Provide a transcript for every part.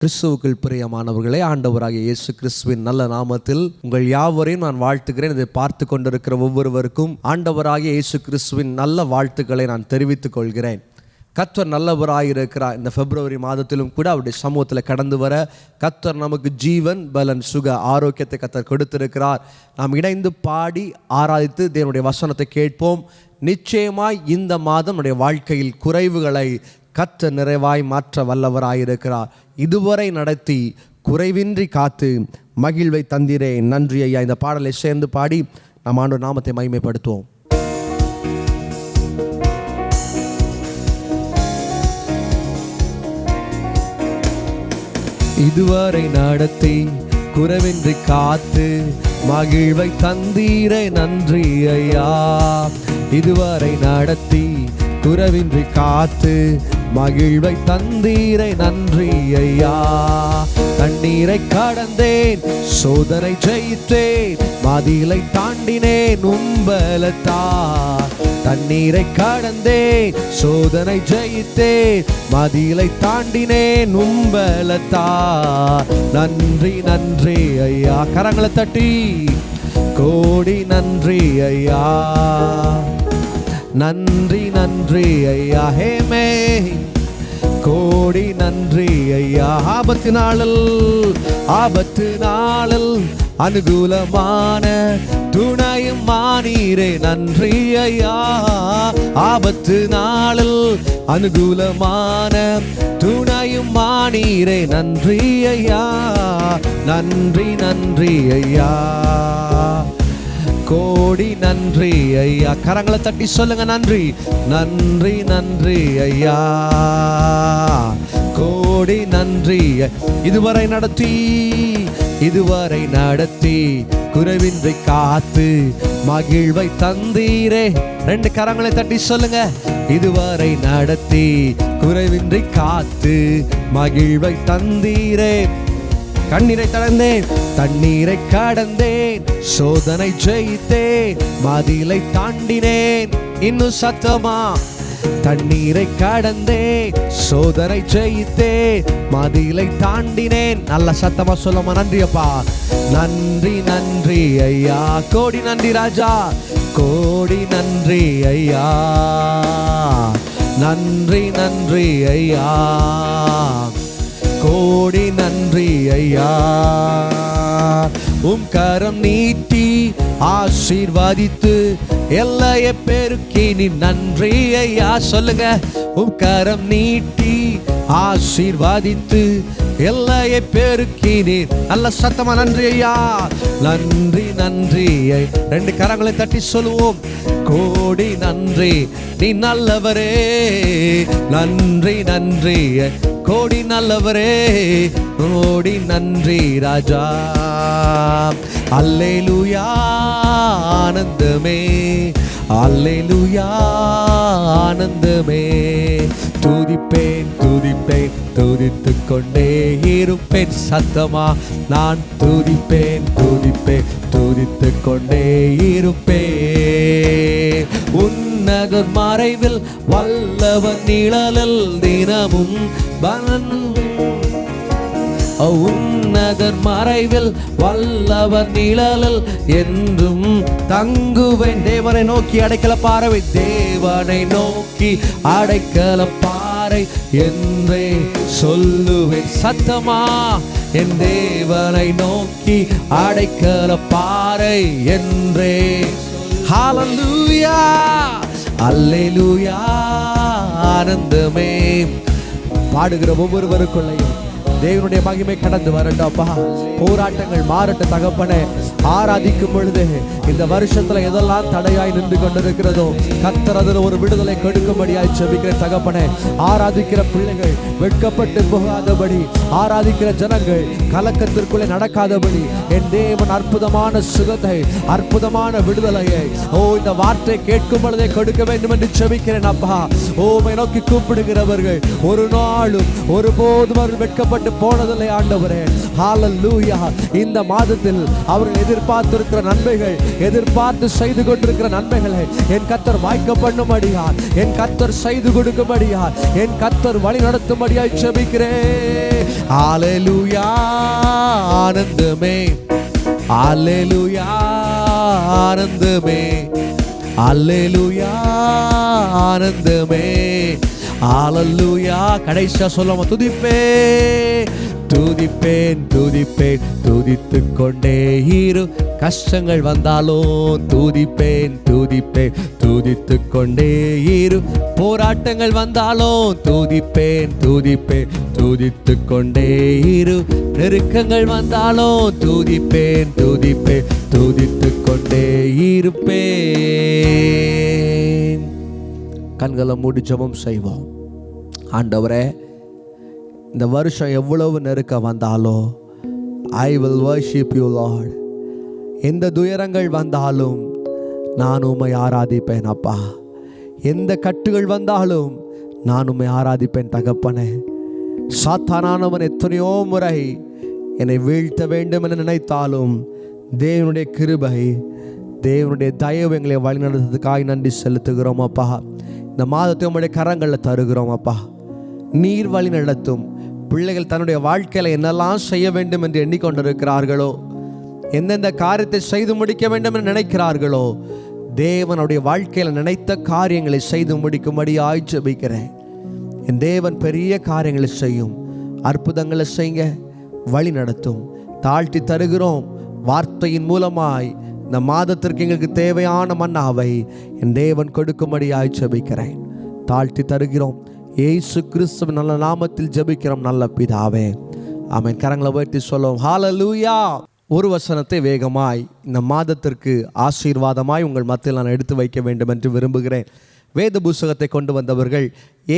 கிறிஸ்துவுக்குள் பிரியமானவர்களே, ஆண்டவராகிய இயேசு கிறிஸ்துவின் நல்ல நாமத்தில் உங்கள் யாவரையும் நான் வாழ்த்துகிறேன். இதை பார்த்து கொண்டிருக்கிற ஒவ்வொருவருக்கும் ஆண்டவராகிய இயேசு கிறிஸ்துவின் நல்ல வாழ்த்துக்களை நான் தெரிவித்துக் கொள்கிறேன். கர்த்தர் நல்லவராயிருக்கிறார். இந்த பிப்ரவரி மாதத்திலும் கூட அவருடைய சமூகத்தில் கடந்து வர கர்த்தர் நமக்கு ஜீவன், பலன், சுக, ஆரோக்கியத்தை கர்த்தர் கொடுத்திருக்கிறார். நாம் இணைந்து பாடி ஆராதித்து தேவனுடைய வசனத்தை கேட்போம். நிச்சயமாய் இந்த மாதம் நம்முடைய வாழ்க்கையில் குறைவுகளை கர்த்தர் நிறைவாய் மாற்ற வல்லவராயிருக்கிறார். இதுவரை நடத்தி குறைவின்றி காத்து மகிழ்வை தந்திரே நன்றி ஐயா. இந்த பாடலை சேர்ந்து பாடி நம் ஆண்டவர் நாமத்தை மகிமைப்படுத்துவோம். இதுவரை நடத்தி குறைவின்றி காத்து மகிழ்வை தந்தீரே நன்றி ஐயா. இதுவரை நடத்தி குறைவின்றி காத்து மகிழ்வை தந்தீரை நன்றி ஐயா. தண்ணீரை கடந்தேன், சோதனை ஜெயித்தேன், மதிலை தாண்டினேன் உம்பலத்தா. தண்ணீரை கடந்தேன், சோதனை ஜெயித்தேன், மதிலை தாண்டினேன் உம்பலத்தா. நன்றி நன்றி ஐயா. கரங்களை தட்டி கோடி நன்றி ஐயா. நன்றி நன்றி ஐயா. ஹேமே கோடி நன்றி ஐயா. ஆபத்து நாளில் அனுகூலமான துணையும் மானீரே நன்றி ஐயா. ஆபத்து நாளில் அனுகூலமான துணையும் மானீரே நன்றி ஐயா. நன்றி நன்றி ஐயா. கோடி நன்றி ஐயா. கரங்களை தட்டி சொல்லுங்க நன்றி நன்றி நன்றி ஐயா. கோடி நன்றி. இதுவரை நடத்தி குறைவின்றி காத்து மகிழ்வை தந்தீரே. ரெண்டு கரங்களை தட்டி சொல்லுங்க. இதுவரை நடத்தி குறைவின்றி காத்து மகிழ்வை தந்தீரே. கண்ணீரை கடந்தேன், தண்ணீரை கடந்தேன், சோதனை ஜெயித்தேன், மதிலை தாண்டினேன். இன்னும் சத்தமா. தண்ணீரை கடந்தேன், சோதனை ஜெயித்தேன், மதிலை தாண்டினேன். நல்ல சத்தமா சொல்லமா. நன்றி அப்பா. நன்றி நன்றி ஐயா. கோடி நன்றி ராஜா. கோடி நன்றி ஐயா. நன்றி நன்றி ஐயா. கோடி நன்றி ஐயா. கரம் நீட்டி ஆசீர்வதித்து எல்லைய பெருக்கி நீ நன்றி ஐயா. சொல்லுங்க. கரம் நீட்டி ஆசீர்வதித்து எல்லைய பெருக்கி நீர். நல்ல சத்தமா நன்றி ஐயா. நன்றி நன்றி. ரெண்டு கரங்களை தட்டி சொல்லுவோம். கோடி நன்றி. நீ நல்லவரே. நன்றி நன்றி. கோடி நல்லவரே. கோடி நன்றி ராஜா. அல்லேலூயா ஆனந்தமே. அல்லேலூயா ஆனந்தமே. துதிப்பேன் துதிப்பேன் துதித்துக் கொண்டே இருப்பேன். சத்தமா நான் துதிப்பேன் துதிப்பேன் துதித்துக் கொண்டே இருப்பேன். உன்னதர் மறைவில் வல்லவன் நிழலில் தினமும் பலன். உன்னதர் மறைவில் வல்லவன் நிழலில் என்றும் தங்குவேன். தேவனை நோக்கி அடைக்கல பாறை. தேவனை நோக்கி அடைக்கல பாறை என்றே சொல்லுவேன். சத்தமா. என் தேவனை நோக்கி அடைக்கல பாறை என்றே. ஹல்லேலூயா அல்லேலூயா ஆனந்தமே. பாடுகிற ஒவ்வொருவருக்குள்ளையும் தேவனுடைய மகிமை கடந்து வரட்டப்பா. போராட்டங்கள் மாறட்ட தகப்பனே. ஆராதிக்கும் பொழுது இந்த வருஷத்துல எதெல்லாம் தடையாய் நின்று கொண்டிருக்கிறதோ கர்த்தர் அதில் ஒரு விடுதலை கொடுக்கும்படியாய் ஜெபிக்கிற தகப்பனே. ஆராதிக்கிற பிள்ளைகள் வெட்கப்பட்டு போகாதபடி, ஆராதிக்கிற ஜனங்கள் கலக்கத்திற்குள்ளே நடக்காதபடி என் தேவன் அற்புதமான சுகத்தை, அற்புதமான விடுதலையை இந்த வார்த்தை கேட்கும் பொழுதே கொடுக்க வேண்டும் என்று ஜெபிக்கிறேன் அப்பா. உம்மை நோக்கி கூப்பிடுகிறவர்கள் ஒரு நாளும் ஒருபோதும் அவர்கள் வெட்கப்பட்டு போனதில்லை ஆண்டவரே. ஹல்லேலூயா. இந்த மாதத்தில் அவர்கள் எதிர்பார்த்திருக்கிற நன்மைகள், எதிர்பார்த்து செய்து கொண்டிருக்கிற நன்மைகளை என் கர்த்தர் வாய்க்க பண்ணும்படியார், என் கர்த்தர் செய்து கொடுக்கும்படியார், என் கர்த்தர் வழி நடத்தும்படியாய் ஜெபிக்கிறேன். ஹல்லேலூயா ஆனந்தமே, ஹல்லேலூயா ஆனந்தமே, ஹல்லேலூயா ஆனந்தமே, ஹல்லேலூயா. கடைசியா சொல்லாம துதிப்பேன், துதிப்பேன், துதிப்பேன், துதித்துக் கொண்டே இரு. கஷ்டங்கள் வந்தாலும் துதிப்பேன், துதிப்பேன், துதித்துக் கொண்டே இரு. போராட்டங்கள் வந்தாலும் துதிப்பேன், துதிப்பேன், துதித்துக் கொண்டே இரு. நெருக்கங்கள் வந்தாலும் துதிப்பேன், துதிப்பேன், துதித்துக் கொண்டே இருப்பேன். கண்களை மூடி ஜெபம் செய்வோம். ஆண்டவரே, இந்த வருஷம் எவ்வளவு நெருக்கம் வந்தாலும் I will worship you Lord. எந்த துயரங்கள் வந்தாலும் நான் உம்மை ஆராதிப்பேன் அப்பா. எந்த கட்டுகள் வந்தாலும் நான் உம்மை ஆராதிப்பேன் தகப்பனே. சாத்தானானவன் எத்தனையோ முறை என்னை வீழ்த்த வேண்டும் என நினைத்தாலும் தேவனுடைய கிருபை, தேவனுடைய தயவு எங்களை வழிநடத்துறதுக்காக நன்றி செலுத்துகிறோம் அப்பா. இந்த மாதத்தை உம்முடைய கரங்களில் தருகிறோம் அப்பா. நீர் வழி நடத்தும். பிள்ளைகள் தன்னுடைய வாழ்க்கையில் என்னெல்லாம் செய்ய வேண்டும் என்று எண்ணிக்கொண்டிருக்கிறார்களோ, எந்தெந்த காரியத்தை செய்து முடிக்க வேண்டும் என்று நினைக்கிறார்களோ, தேவனுடைய வாழ்க்கையில் நினைத்த காரியங்களை செய்து முடிக்கும்படியாய் ஜெபிக்கிறேன். என் தேவன் பெரிய காரியங்களை செய்யும், அற்புதங்களை செய்ய வழி நடத்தும். தாழ்த்தி தருகிறோம். வார்த்தையின் மூலமாய் இந்த மாதத்திற்கு எங்களுக்கு தேவையான மன்னாவை என் தேவன் கொடுக்கும்படியாய் ஜெபிக்கிறேன். தாழ்த்தி தருகிறோம். இயேசு கிறிஸ்துவின் நல்ல நாமத்தில் ஜெபிக்கிறோம் நல்ல பிதாவே, ஆமென். கரங்களை உயர்த்தி சொல்லுவோம் ஹல்லேலூயா. ஒரு வசனத்தை வேகமாய் இந்த மாதத்திற்கு ஆசீர்வாதமாய் உங்கள் மத்தியில் நான் எடுத்து வைக்க வேண்டும் என்று விரும்புகிறேன். வேத புஸ்தகத்தை கொண்டு வந்தவர்கள்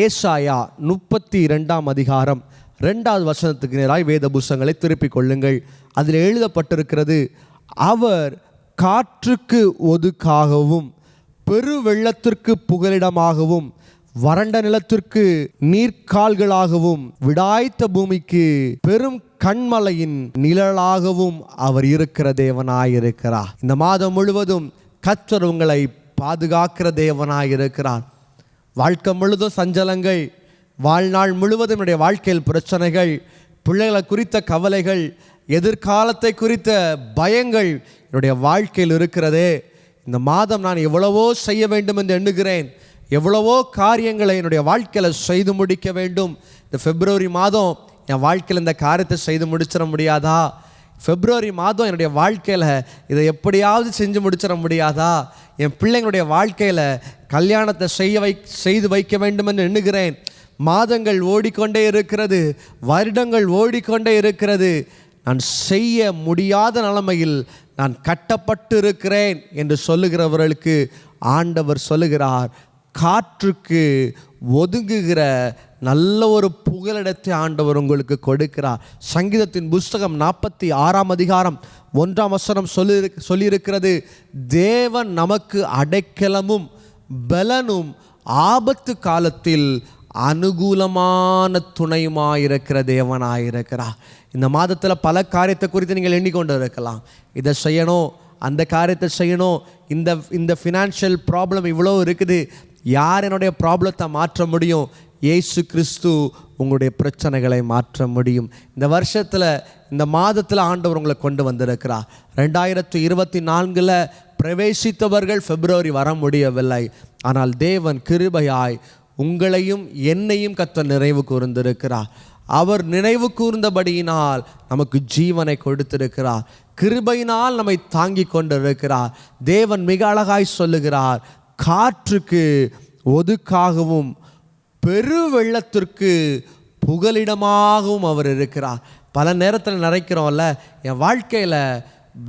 ஏசாயா 32 அதிகாரம் 2வது வசனத்துக்கு நேராய் வேத புஸ்தகங்களை திருப்பிக் கொள்ளுங்கள். அதில் எழுதப்பட்டிருக்கிறது, அவர் காற்றுக்கு ஒதுக்காகவும் பெரு வெள்ளத்திற்கு புகலிடமாகவும் வறண்ட நிலத்திற்கு நீர்க்கால்களாகவும் விடாய்த்த பூமிக்கு பெரும் கண்மலையின் நிழலாகவும் அவர் இருக்கிற தேவனாயிருக்கிறார். இந்த மாதம் முழுவதும் கர்த்தர் உங்களை பாதுகாக்கிற தேவனாயிருக்கிறார். வாழ்க்கை முழுதும் சஞ்சலங்கள், வாழ்நாள் முழுவதும் என்னுடைய வாழ்க்கையில் பிரச்சனைகள், பிள்ளைகளை குறித்த கவலைகள், எதிர்காலத்தை குறித்த பயங்கள் என்னுடைய வாழ்க்கையில் இருக்கிறதே. இந்த மாதம் நான் எவ்வளவோ செய்ய வேண்டும் என்று எண்ணுகிறேன். எவ்வளவோ காரியங்களை என்னுடைய வாழ்க்கையில் செய்து முடிக்க வேண்டும். இந்த பிப்ரவரி மாதம் என் வாழ்க்கையில் இந்த காரியத்தை செய்து முடிச்சிட முடியாதா? பிப்ரவரி மாதம் என்னுடைய வாழ்க்கையில் இதை எப்படியாவது செஞ்சு முடிச்சிட முடியாதா? என் பிள்ளைங்களுடைய வாழ்க்கையில் கல்யாணத்தை செய்து வைக்க வேண்டும் என்று எண்ணுகிறேன். மாதங்கள் ஓடிக்கொண்டே இருக்கிறது, வருடங்கள் ஓடிக்கொண்டே இருக்கிறது. நான் செய்ய முடியாத நிலைமையில் நான் கட்டப்பட்டு இருக்கிறேன் என்று சொல்லுகிறவர்களுக்கு ஆண்டவர் சொல்லுகிறார், காற்றுக்கு ஒதுங்குகிற நல்ல ஒரு புகலிடத்தை ஆண்டவர் உங்களுக்கு கொடுக்கிறார். சங்கீதத்தின் புஸ்தகம் 46 அதிகாரம் 1 வசனம் சொல்லியிருக்கிறது, தேவன் நமக்கு அடைக்கலமும் பலனும் ஆபத்து காலத்தில் அனுகூலமான துணையுமாயிருக்கிற தேவனாயிருக்கிறார். இந்த மாதத்தில் பல காரியத்தை குறித்து நீங்கள் எண்ணிக்கொண்டு இருக்கலாம். இதை செய்யணும், அந்த காரியத்தை செய்யணும், இந்த ஃபினான்ஷியல் ப்ராப்ளம் இவ்வளோ இருக்குது, யார் என்னுடைய ப்ராப்ளத்தை மாற்ற முடியும்? இயேசு கிறிஸ்து உங்களுடைய பிரச்சனைகளை மாற்ற முடியும். இந்த வருஷத்தில், இந்த மாதத்தில் ஆண்டவர் உங்களை கொண்டு வந்திருக்கிறார். 2024 பிரவேசித்தவர்கள் பிப்ரவரி வர முடியவில்லை. ஆனால் தேவன் கிருபையாய் உங்களையும் என்னையும் கர்த்தர் நினைவு கூர்ந்திருக்கிறார். அவர் நினைவு கூர்ந்தபடியினால் நமக்கு ஜீவனை கொடுத்திருக்கிறார். கிருபையினால் நம்மை தாங்கி கொண்டிருக்கிறார். தேவன் மிக அழகாய் சொல்லுகிறார், காற்றுக்கு ஒதுக்காகவும் பெரு வெள்ளத்திற்கு புகலிடமாகவும் அவர் இருக்கிறார். பல நேரத்தில் நினைக்கிறோம்ல, என் வாழ்க்கையில்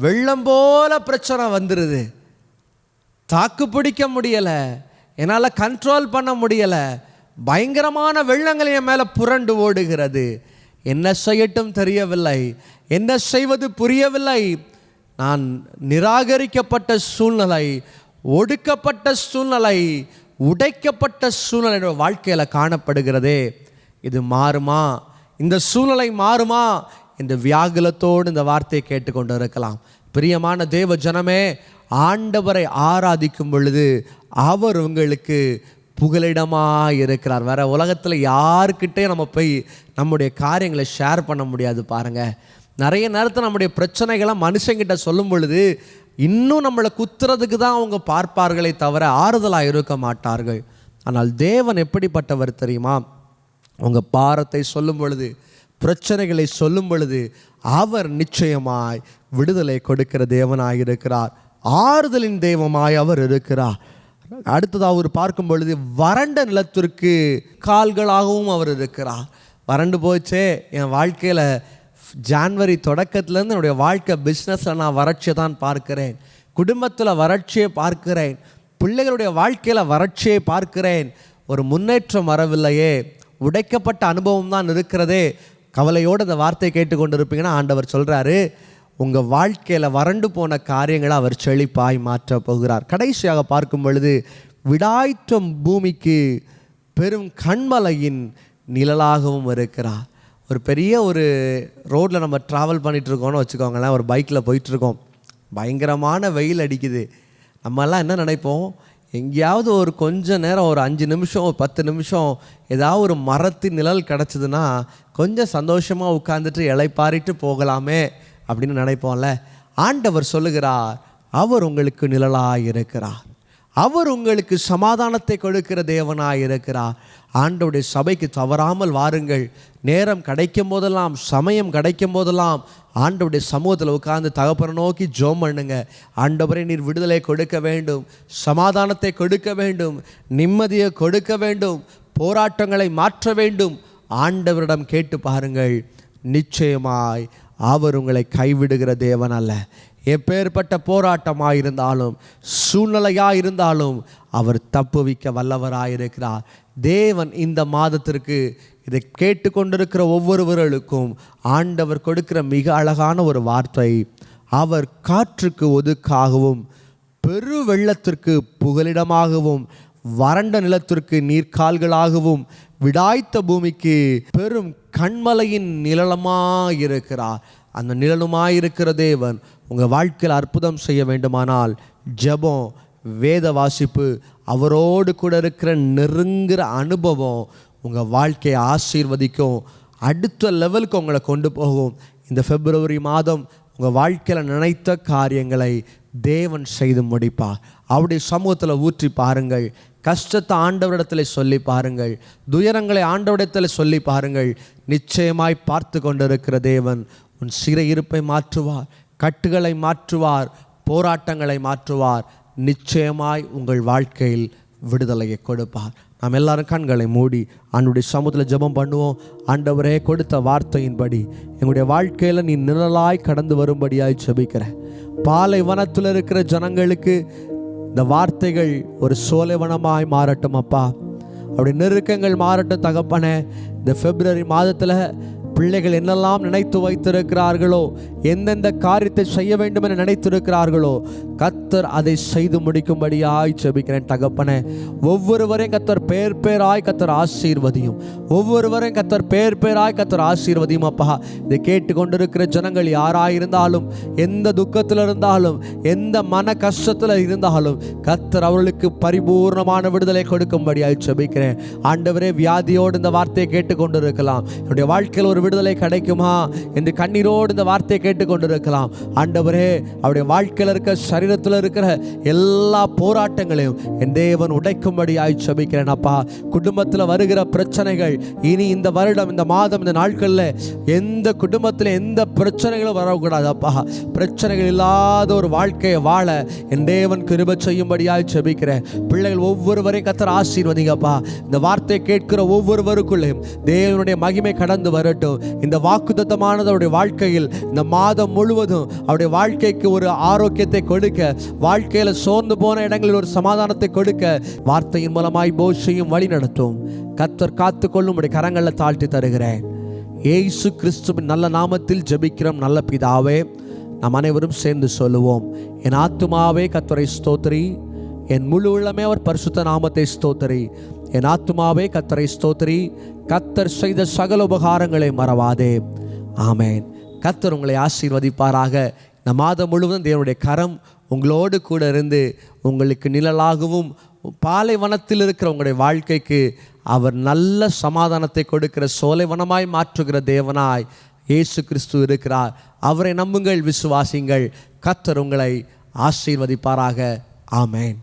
வெள்ளம் போல பிரச்சனை வந்துடுது, தாக்கு பிடிக்க முடியலை, என்னால் கண்ட்ரோல் பண்ண முடியலை, பயங்கரமான வெள்ளங்கள் என் மேலே புரண்டு ஓடுகிறது, என்ன செய்யட்டும் தெரியவில்லை, என்ன செய்வது புரியவில்லை, நான் நிராகரிக்கப்பட்ட சூழ்நிலை, ஒடுக்கப்பட்ட சூழ்நிலை, உடைக்கப்பட்ட சூழ்நிலை வாழ்க்கையில் காணப்படுகிறதே. இது மாறுமா? இந்த சூழ்நிலை மாறுமா? இந்த வியாகுலத்தோடு இந்த வார்த்தையை கேட்டுக்கொண்டு இருக்கலாம். பிரியமான தேவ ஜனமே, ஆண்டவரை ஆராதிக்கும் பொழுது அவர் உங்களுக்கு புகலிடமாக இருக்கிறார். வேற உலகத்தில் யாருக்கிட்டே நம்ம போய் நம்முடைய காரியங்களை ஷேர் பண்ண முடியாது. பாருங்கள், நிறைய நேரத்தில் நம்முடைய பிரச்சனைகளை மனுஷங்கிட்ட சொல்லும் பொழுது இன்னும் நம்மளை குத்துறதுக்கு தான் அவங்க பார்ப்பார்களே தவிர ஆறுதலாக இருக்க மாட்டார்கள். ஆனால் தேவன் எப்படிப்பட்டவர் தெரியுமா? உங்கள் பாரத்தை சொல்லும் பொழுது, பிரச்சனைகளை சொல்லும் பொழுது அவர் நிச்சயமாய் விடுதலை கொடுக்கிற தேவனாய் இருக்கிறார். ஆறுதலின் தெய்வமாய் அவர் இருக்கிறார். அடுத்ததாக அவர் பார்க்கும் பொழுது வறண்ட நிலத்திற்கு கால்களாகவும் அவர் இருக்கிறார். வறண்டு போச்சே என் வாழ்க்கையில், ஜான்வரி தொடக்கத்துலேருந்து என்னுடைய வாழ்க்கை பிஸ்னஸில் நான் வறட்சியை தான் பார்க்கிறேன், குடும்பத்தில் வறட்சியை பார்க்கிறேன், பிள்ளைகளுடைய வாழ்க்கையில் வறட்சியை பார்க்கிறேன், ஒரு முன்னேற்றம் வரவில்லையே, உடைக்கப்பட்ட அனுபவம் தான் இருக்கிறதே. கவலையோடு அந்த வார்த்தையை கேட்டுக்கொண்டு இருப்பீங்கன்னா ஆண்டவர் சொல்கிறாரு, உங்கள் வாழ்க்கையில் வறண்டு போன காரியங்களை அவர் செழிப்பாய் மாற்ற போகிறார். கடைசியாக பார்க்கும் பொழுது விடாய்த்தம் பூமிக்கு பெரும் கண்மலையின் நிழலாகவும் இருக்கிறார். ஒரு பெரிய ஒரு ரோட்டில் நம்ம ட்ராவல் பண்ணிகிட்ருக்கோன்னு வச்சுக்கோங்களேன், ஒரு பைக்கில் போயிட்டுருக்கோம், பயங்கரமான வெயில் அடிக்குது. நம்மெல்லாம் என்ன நினைப்போம், எங்கேயாவது ஒரு கொஞ்ச நேரம், ஒரு 5 நிமிஷம், ஒரு 10 நிமிஷம் ஏதாவது ஒரு மரத்தின் நிழல் கிடச்சிதுன்னா கொஞ்சம் சந்தோஷமாக உட்காந்துட்டு இளைப்பாரிட்டு போகலாமே அப்படின்னு நினைப்போம்ல. ஆண்டவர் சொல்லுகிறார், அவர் உங்களுக்கு நிழலாக இருக்கிறார், அவர் உங்களுக்கு சமாதானத்தை கொடுக்கிற தேவனாய் இருக்கிறார். ஆண்டவருடைய சபைக்கு தவறாமல் வாருங்கள். நேரம் கிடைக்கும் போதெல்லாம், சமயம் கிடைக்கும் போதெல்லாம் ஆண்டவருடைய சமூகத்தில் உட்கார்ந்து தகப்பனை நோக்கி ஜெபம் பண்ணுங்க. ஆண்டவரே, நீர் விடுதலை கொடுக்க வேண்டும், சமாதானத்தை கொடுக்க வேண்டும், நிம்மதியை கொடுக்க வேண்டும், போராட்டங்களை மாற்ற வேண்டும். ஆண்டவரிடம் கேட்டு பாருங்கள், நிச்சயமாய் அவர் உங்களை கைவிடுகிற தேவன் அல்ல. எப்பேற்பட்ட போராட்டமாக இருந்தாலும், சூழ்நிலையாக இருந்தாலும் அவர் தப்புவிக்க வல்லவராயிருக்கிறார். தேவன் இந்த மாதத்திற்கு இதை கேட்டுக்கொண்டிருக்கிற ஒவ்வொருவர்களுக்கும் ஆண்டவர் கொடுக்கிற மிக அழகான ஒரு வார்த்தை, அவர் காற்றுக்கு ஒதுக்காகவும், பெரு வெள்ளத்திற்கு புகலிடமாகவும், வறண்ட நிலத்திற்கு நீர்க்கால்களாகவும், விடாய்த்த பூமிக்கு பெரும் கண்மலையின் நிழலுமாயிருக்கிறார். அந்த நிழலுமாயிருக்கிற தேவன் உங்கள் வாழ்க்கையில் அற்புதம் செய்ய வேண்டுமானால் ஜெபம், வேத வாசிப்பு, அவரோடு கூட இருக்கிற நெருங்குற அனுபவம் உங்கள் வாழ்க்கையை ஆசீர்வதிக்கும், அடுத்த லெவலுக்கு உங்களை கொண்டு போகும். இந்த பிப்ரவரி மாதம் உங்கள் வாழ்க்கையில் நினைத்த காரியங்களை தேவன் செய்து முடிப்பார். அவருடைய சமூகத்தில் ஊற்றி பாருங்கள், கஷ்டத்தை ஆண்டவரிடத்தில் சொல்லி பாருங்கள், துயரங்களை ஆண்டவரிடத்தில் சொல்லி பாருங்கள். நிச்சயமாய் பார்த்து கொண்டிருக்கிற தேவன் உன் சிறையிருப்பை மாற்றுவார், கட்டுகளை மாற்றுவார், போராட்டங்களை மாற்றுவார். நிச்சயமாய் உங்கள் வாழ்க்கையில் விடுதலையை கொடுப்பார். நாம் எல்லாரும் கண்களை மூடி ஆண்டவருடைய சமூகத்தில் ஜெபம் பண்ணுவோம். ஆண்டவரே, கொடுத்த வார்த்தையின்படி எங்களுடைய வாழ்க்கையில் நீ நிழலாய் கடந்து வரும்படியாய் ஜெபிக்கிறேன். பாலைவனத்தில் இருக்கிற ஜனங்களுக்கு இந்த வார்த்தைகள் ஒரு சோலைவனமாய் மாறட்டும் அப்பா. அப்படி நெருக்கங்கள் மாறட்டும் தகப்பனே. இந்த பிப்ரவரி மாதத்தில் பிள்ளைகள் என்னெல்லாம் நினைத்து வைத்திருக்கிறார்களோ, எந்தெந்த காரியத்தை செய்ய வேண்டும் என நினைத்திருக்கிறார்களோ, கர்த்தர் அதை செய்து முடிக்கும்படியாய் ஜெபிக்கிறேன் தகப்பனே. ஒவ்வொருவரையும் கர்த்தர் பேர் பேராய் கர்த்தர் ஆசீர்வதியும், ஒவ்வொருவரையும் கர்த்தர் பேர் பேராய் கர்த்தர் ஆசீர்வதியும் அப்பா. இதை கேட்டுக்கொண்டிருக்கிற ஜனங்கள் யாராயிருந்தாலும், எந்த துக்கத்தில் இருந்தாலும், எந்த மன கஷ்டத்தில் இருந்தாலும், கர்த்தர் அவர்களுக்கு பரிபூர்ணமான விடுதலை கொடுக்கும்படியாய் ஜெபிக்கிறேன். ஆண்டவரே, வியாதியோடு இந்த வார்த்தையை கேட்டுக்கொண்டிருக்கலாம், என்னுடைய வாழ்க்கையில் ஒரு விடுதலை கிடைக்குமா என்று கண்ணீரோடு இந்த வார்த்தையை கேட்டுக்கொண்டிருக்கலாம். ஆண்டவரே, அவருடைய வாழ்க்கையில் இருக்கிற, சரீரத்தில் இருக்கிற எல்லா போராட்டங்களையும் என் தேவன் உடைக்கும்படியாய் ஜெபிக்கிறேன் அப்பா. குடும்பத்தில் வருகிற பிரச்சனைகள் இனி இந்த வருடம், இந்த மாதம், இந்த நாட்களில் எந்த குடும்பத்தில் எந்த பிரச்சனைகளும் வரக்கூடாது அப்பா. பிரச்சனைகள் இல்லாத ஒரு வாழ்க்கையை வாழ என் தேவன் கிருபை செய்யும்படியாய் ஜெபிக்கிறேன். பிள்ளைகள் ஒவ்வொருவரையும் கர்த்தர் ஆசீர்வதிங்கப்பா. இந்த வார்த்தையை கேட்கிற ஒவ்வொருவருக்குள்ளேயும் தேவனுடைய மகிமை கடந்து வரட்டும். இந்த வாக்குத்தத்தமானது அவருடைய வாழ்க்கையில் இந்த மாதம் முழுவதும் அவருடைய வாழ்க்கைக்கு ஒரு ஆரோக்கியத்தை கொடுக்க, வாழ்க்கையில் சோர்ந்து போன இடங்களில் ஒரு சமாதானத்தை கொடுக்க, வார்த்தையின் மூலமாய் போஷையும் வழி நடத்தும். கர்த்தர் காத்துக்கொள்ளும் உடைய கரங்களில் தாழ்த்தி தருகிறேன். இயேசு கிறிஸ்துவின் நல்ல நாமத்தில் ஜெபிக்கிறோம் நல்ல பிதாவே. நாம் அனைவரும் சேர்ந்து சொல்லுவோம், என் ஆத்துமாவே கர்த்தரை ஸ்தோத்திரி, என் முழு உள்ளமே அவர் பரிசுத்த நாமத்தை ஸ்தோத்திரி. என் ஆத்துமாவே கர்த்தரை ஸ்தோத்திரி, கர்த்தர் செய்த சகல உபகாரங்களை மறவாதே. ஆமேன். கர்த்தர் உங்களை ஆசீர்வதிப்பாராக. இந்த மாதம் முழுவதும் தேவனுடைய கரம் உங்களோடு கூட இருந்து உங்களுக்கு நிழலாகவும், பாலைவனத்தில் இருக்கிற உங்களுடைய வாழ்க்கைக்கு அவர் நல்ல சமாதானத்தை கொடுக்கிற சோலைவனமாய் மாற்றுகிற தேவனாய் இயேசு கிறிஸ்து இருக்கிறார். அவரை நம்புங்கள், விசுவாசிங்கள். கர்த்தர் உங்களை ஆசீர்வதிப்பாராக. ஆமென்.